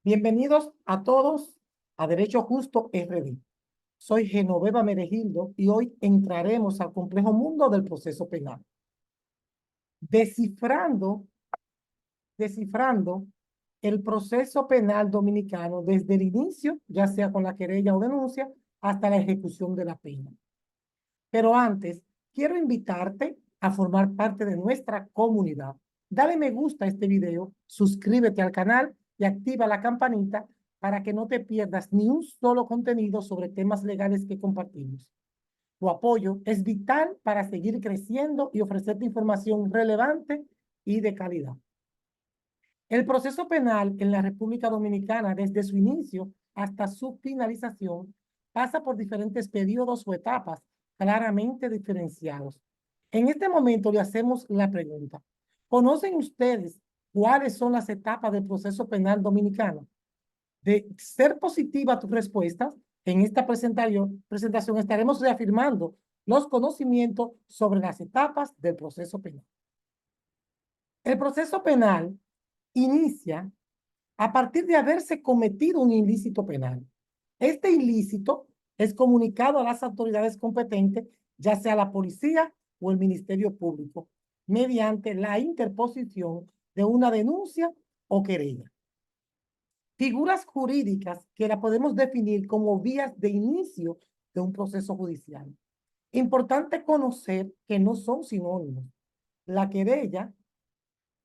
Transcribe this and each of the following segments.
Bienvenidos a todos a Derecho Justo RD. Soy Genoveva Meregildo y hoy entraremos al complejo mundo del proceso penal. Descifrando, descifrando el proceso penal dominicano desde el inicio, ya sea con la querella o denuncia, hasta la ejecución de la pena. Pero antes, quiero invitarte a formar parte de nuestra comunidad. Dale me gusta a este video, suscríbete al canal y activa la campanita para que no te pierdas ni un solo contenido sobre temas legales que compartimos. Tu apoyo es vital para seguir creciendo y ofrecerte información relevante y de calidad. El proceso penal en la República Dominicana, desde su inicio hasta su finalización, pasa por diferentes periodos o etapas claramente diferenciados. En este momento le hacemos la pregunta: ¿conocen ustedes cuáles son las etapas del proceso penal dominicano? De ser positiva tu respuesta, en esta presentación estaremos reafirmando los conocimientos sobre las etapas del proceso penal. El proceso penal inicia a partir de haberse cometido un ilícito penal. Este ilícito es comunicado a las autoridades competentes, ya sea la policía o el Ministerio Público, mediante la interposición de una denuncia o querella. Figuras jurídicas que la podemos definir como vías de inicio de un proceso judicial. Importante conocer que no son sinónimos. La querella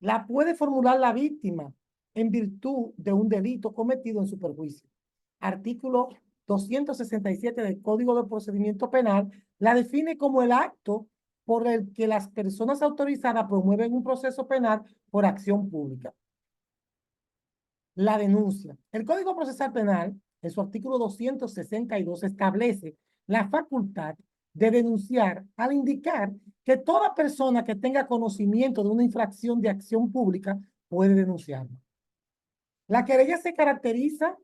la puede formular la víctima en virtud de un delito cometido en su perjuicio. Artículo 267 del Código de Procedimiento Penal la define como el acto por el que las personas autorizadas promueven un proceso penal por acción pública. La denuncia. El Código Procesal Penal, en su artículo 262, establece la facultad de denunciar al indicar que toda persona que tenga conocimiento de una infracción de acción pública puede denunciarla. La querella se caracteriza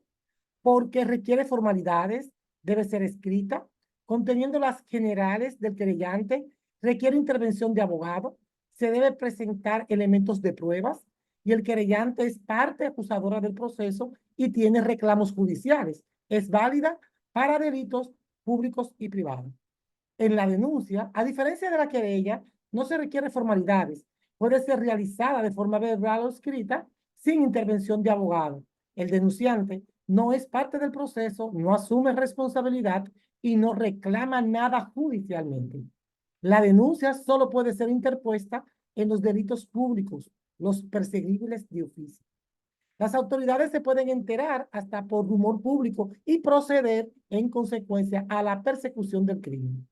porque requiere formalidades, debe ser escrita, conteniendo las generales del querellante, requiere intervención de abogado, se debe presentar elementos de pruebas y el querellante es parte acusadora del proceso y tiene reclamos judiciales. Es válida para delitos públicos y privados. En la denuncia, a diferencia de la querella, no se requiere formalidades. Puede ser realizada de forma verbal o escrita sin intervención de abogado. El denunciante no es parte del proceso, no asume responsabilidad y no reclama nada judicialmente. La denuncia solo puede ser interpuesta en los delitos públicos, los perseguibles de oficio. Las autoridades se pueden enterar hasta por rumor público y proceder en consecuencia a la persecución del crimen.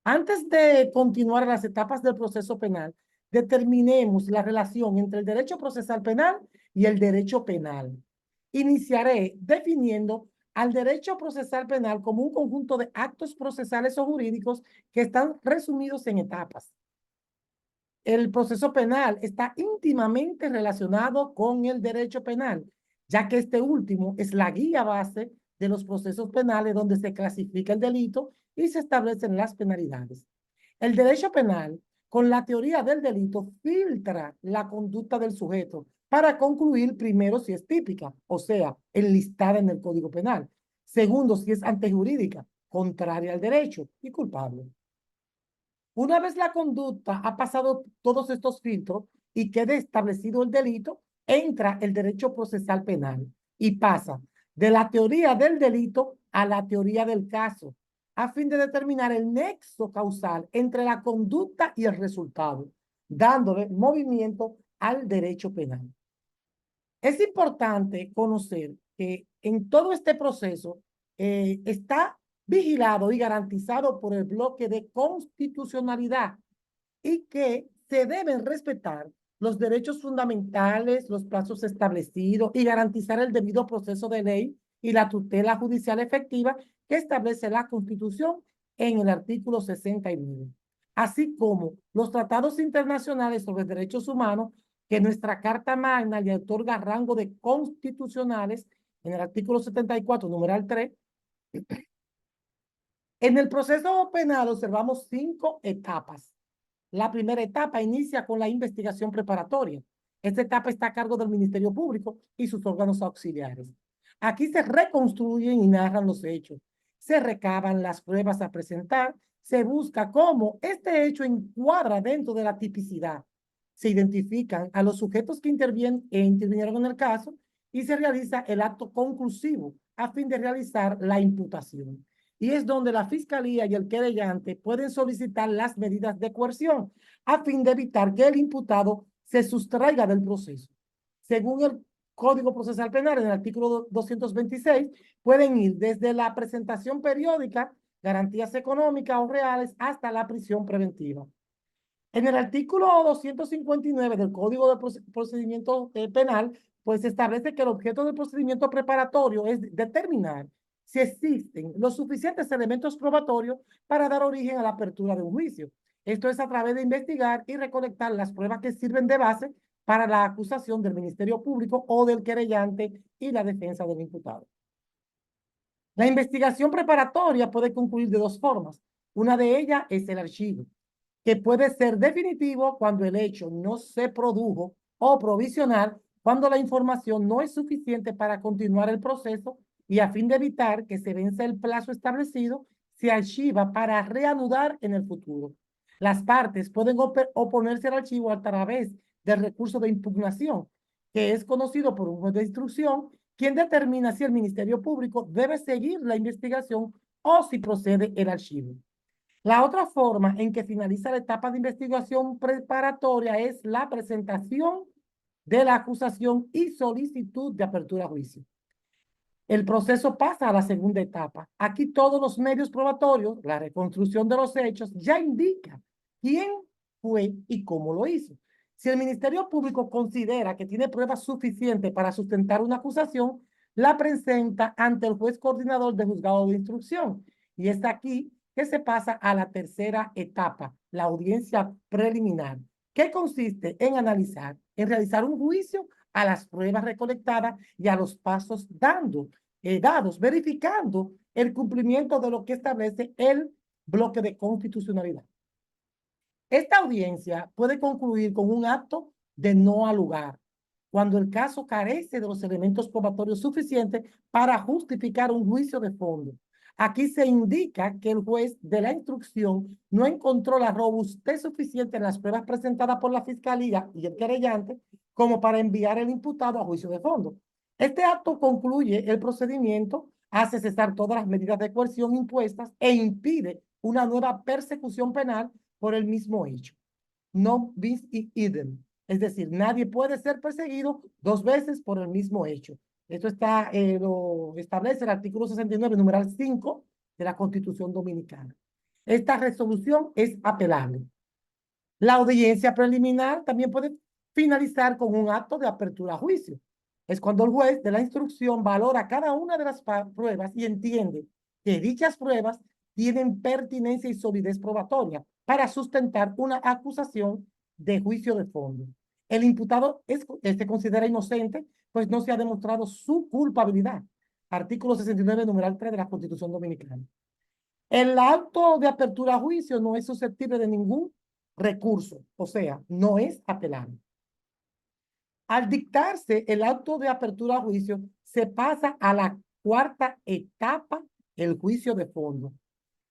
Antes de continuar las etapas del proceso penal, determinemos la relación entre el derecho procesal penal y el derecho penal. Iniciaré definiendo al derecho procesal penal como un conjunto de actos procesales o jurídicos que están resumidos en etapas. El proceso penal está íntimamente relacionado con el derecho penal, ya que este último es la guía base de los procesos penales donde se clasifica el delito y se establecen las penalidades. El derecho penal, con la teoría del delito, filtra la conducta del sujeto para concluir primero si es típica, o sea, enlistada en el Código Penal. Segundo, si es antejurídica, contraria al derecho y culpable. Una vez la conducta ha pasado todos estos filtros y quede establecido el delito, entra el derecho procesal penal y pasa de la teoría del delito a la teoría del caso, a fin de determinar el nexo causal entre la conducta y el resultado, dándole movimiento al derecho penal. Es importante conocer que en todo este proceso está vigilado y garantizado por el bloque de constitucionalidad y que se deben respetar los derechos fundamentales, los plazos establecidos y garantizar el debido proceso de ley y la tutela judicial efectiva que establece la Constitución en el artículo 69, así como los tratados internacionales sobre derechos humanos que nuestra Carta Magna le otorga rango de constitucionales en el artículo 74, numeral 3. En el proceso penal observamos 5 etapas. La primera etapa inicia con la investigación preparatoria. Esta etapa está a cargo del Ministerio Público y sus órganos auxiliares. Aquí se reconstruyen y narran los hechos. Se recaban las pruebas a presentar. Se busca cómo este hecho encuadra dentro de la tipicidad. Se identifican a los sujetos que intervinieron en el caso y se realiza el acto conclusivo a fin de realizar la imputación. Y es donde la fiscalía y el querellante pueden solicitar las medidas de coerción a fin de evitar que el imputado se sustraiga del proceso. Según el Código Procesal Penal, en el artículo 226, pueden ir desde la presentación periódica, garantías económicas o reales, hasta la prisión preventiva. En el artículo 259 del Código de Procedimiento Penal, pues se establece que el objeto del procedimiento preparatorio es determinar si existen los suficientes elementos probatorios para dar origen a la apertura de un juicio. Esto es a través de investigar y recolectar las pruebas que sirven de base para la acusación del Ministerio Público o del querellante y la defensa del imputado. La investigación preparatoria puede concluir de dos formas. Una de ellas es el archivo, que puede ser definitivo cuando el hecho no se produjo, o provisional cuando la información no es suficiente para continuar el proceso, y a fin de evitar que se venza el plazo establecido, se archiva para reanudar en el futuro. Las partes pueden oponerse al archivo a través del recurso de impugnación, que es conocido por un juez de instrucción, quien determina si el Ministerio Público debe seguir la investigación o si procede el archivo. La otra forma en que finaliza la etapa de investigación preparatoria es la presentación de la acusación y solicitud de apertura a juicio. El proceso pasa a la segunda etapa. Aquí todos los medios probatorios, la reconstrucción de los hechos, ya indica quién fue y cómo lo hizo. Si el Ministerio Público considera que tiene pruebas suficientes para sustentar una acusación, la presenta ante el juez coordinador de juzgado de instrucción. Y es aquí que se pasa a la tercera etapa, la audiencia preliminar, que consiste en analizar, en realizar un juicio a las pruebas recolectadas y a los pasos dados, verificando el cumplimiento de lo que establece el bloque de constitucionalidad. Esta audiencia puede concluir con un acto de no al lugar, cuando el caso carece de los elementos probatorios suficientes para justificar un juicio de fondo. Aquí se indica que el juez de la instrucción no encontró la robustez suficiente en las pruebas presentadas por la fiscalía y el querellante como para enviar el imputado a juicio de fondo. Este acto concluye el procedimiento, hace cesar todas las medidas de coerción impuestas e impide una nueva persecución penal por el mismo hecho. No bis idem. Es decir, nadie puede ser perseguido dos veces por el mismo hecho. Esto lo establece el artículo 69, numeral 5 de la Constitución Dominicana. Esta resolución es apelable. La audiencia preliminar también puede finalizar con un acto de apertura a juicio. Es cuando el juez de la instrucción valora cada una de las pruebas y entiende que dichas pruebas tienen pertinencia y solidez probatoria para sustentar una acusación de juicio de fondo. El imputado se considera inocente, pues no se ha demostrado su culpabilidad. Artículo 69, numeral 3 de la Constitución Dominicana. El acto de apertura a juicio no es susceptible de ningún recurso, o sea, no es apelable. Al dictarse el acto de apertura a juicio, se pasa a la cuarta etapa, el juicio de fondo.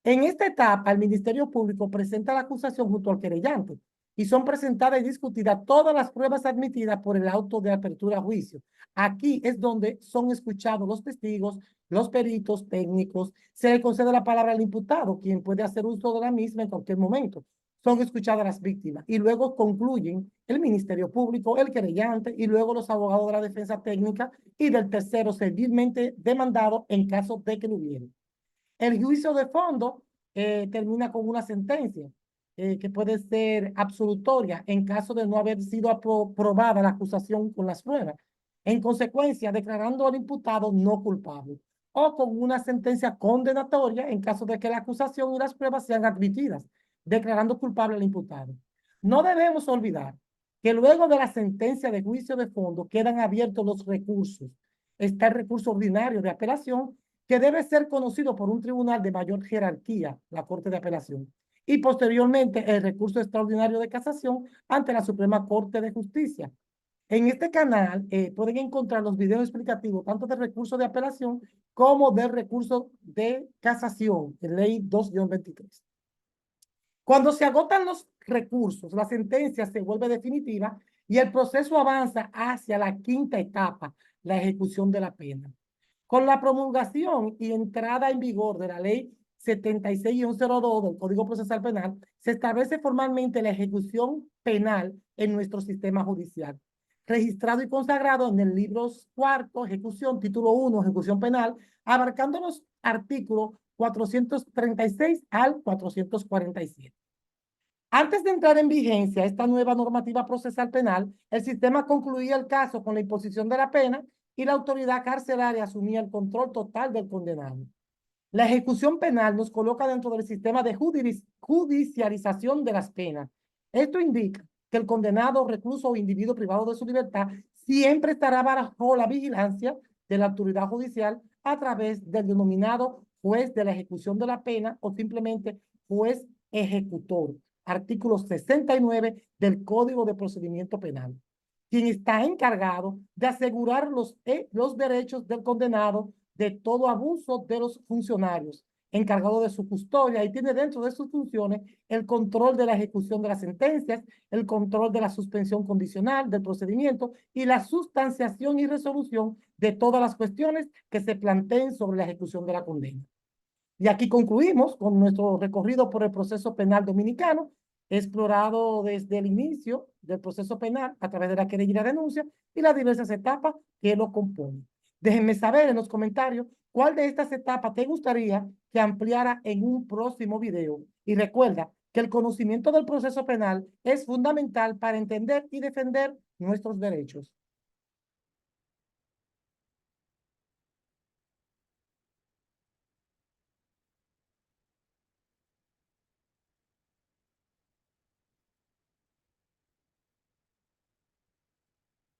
En esta etapa, el Ministerio Público presenta la acusación junto al querellante y son presentadas y discutidas todas las pruebas admitidas por el auto de apertura a juicio. Aquí es donde son escuchados los testigos, los peritos técnicos, se le concede la palabra al imputado, quien puede hacer uso de la misma en cualquier momento. Son escuchadas las víctimas y luego concluyen el Ministerio Público, el querellante y luego los abogados de la defensa técnica y del tercero civilmente demandado en caso de que lo hubiera. El juicio de fondo termina con una sentencia que puede ser absolutoria en caso de no haber sido aprobada la acusación con las pruebas. En consecuencia, declarando al imputado no culpable, o con una sentencia condenatoria en caso de que la acusación y las pruebas sean admitidas, declarando culpable al imputado. No debemos olvidar que luego de la sentencia de juicio de fondo quedan abiertos los recursos. Está el recurso ordinario de apelación, que debe ser conocido por un tribunal de mayor jerarquía, la Corte de Apelación, y posteriormente el recurso extraordinario de casación ante la Suprema Corte de Justicia. En este canal pueden encontrar los videos explicativos tanto del recurso de apelación como del recurso de casación, en Ley 2-23. Cuando se agotan los recursos, la sentencia se vuelve definitiva y el proceso avanza hacia la quinta etapa, la ejecución de la pena. Con la promulgación y entrada en vigor de la Ley 76-02 del Código Procesal Penal, se establece formalmente la ejecución penal en nuestro sistema judicial, registrado y consagrado en el libro cuarto, ejecución, título 1, ejecución penal, abarcando los artículos 436 al 447. Antes de entrar en vigencia esta nueva normativa procesal penal, el sistema concluía el caso con la imposición de la pena y la autoridad carcelaria asumía el control total del condenado. La ejecución penal nos coloca dentro del sistema de judicialización de las penas. Esto indica que el condenado, recluso o individuo privado de su libertad siempre estará bajo la vigilancia de la autoridad judicial a través del denominado juez de la ejecución de la pena o simplemente juez ejecutor, artículo 69 del Código de Procedimiento Penal, quien está encargado de asegurar los derechos del condenado de todo abuso de los funcionarios, encargado de su custodia y tiene dentro de sus funciones el control de la ejecución de las sentencias, el control de la suspensión condicional del procedimiento y la sustanciación y resolución de todas las cuestiones que se planteen sobre la ejecución de la condena. Y aquí concluimos con nuestro recorrido por el proceso penal dominicano, explorado desde el inicio del proceso penal a través de la querella y la denuncia y las diversas etapas que lo componen. Déjenme saber en los comentarios cuál de estas etapas te gustaría que ampliara en un próximo video. Y recuerda que el conocimiento del proceso penal es fundamental para entender y defender nuestros derechos.